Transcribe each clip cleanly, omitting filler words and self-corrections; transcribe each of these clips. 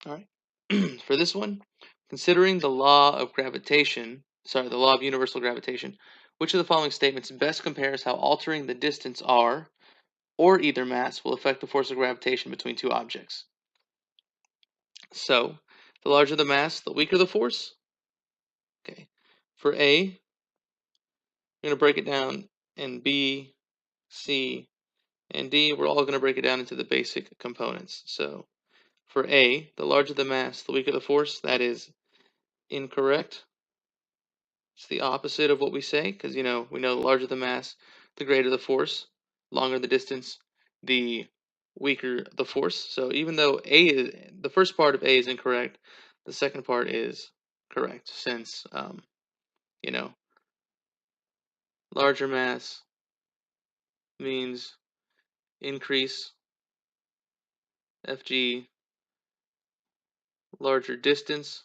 All right. For this one, considering the law of gravitation, the law of universal gravitation, which of the following statements best compares how altering the distance r or either mass will affect the force of gravitation between two objects? So, the larger the mass, the weaker the force. Okay. For A, we're going to break it down in B, C, and D. We're all going to break it down into the basic components. So, for A, the larger the mass, the weaker the force. That is incorrect. It's the opposite of what we say, because we know the larger the mass, the greater the force. Longer the distance, the weaker the force. So even though the first part of A is incorrect, the second part is correct, since you know larger mass means increase Fg, larger distance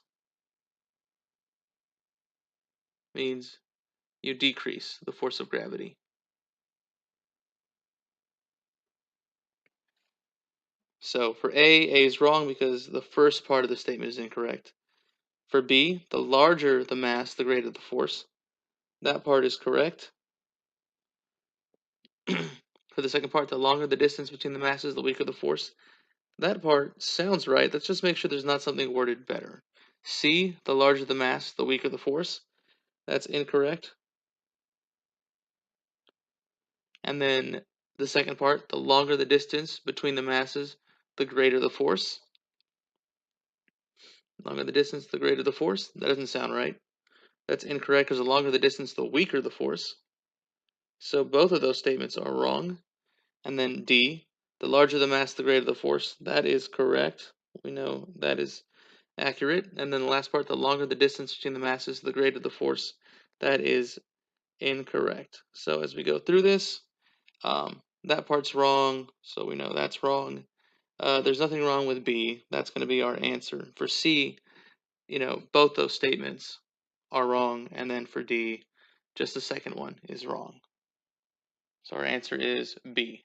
means you decrease the force of gravity. So for A is wrong because the first part of the statement is incorrect. For B, the larger the mass, the greater the force. That part is correct. For the second part, the longer the distance between the masses, the weaker the force. That part sounds right. Let's just make sure there's not something worded better. C, the larger the mass, the weaker the force. That's incorrect. And then the second part, the longer the distance between the masses, the greater the force. Longer the distance, the greater the force. That doesn't sound right. That's incorrect because the longer the distance, the weaker the force. So both of those statements are wrong. And then D, the larger the mass, the greater the force. That is correct. We know that is accurate. And then the last part, the longer the distance between the masses, the greater the force. That is incorrect. So as we go through this, that part's wrong, so we know that's wrong. There's nothing wrong with B. That's going to be our answer. For C, both those statements are wrong. And then for D, just the second one is wrong. So our answer is B.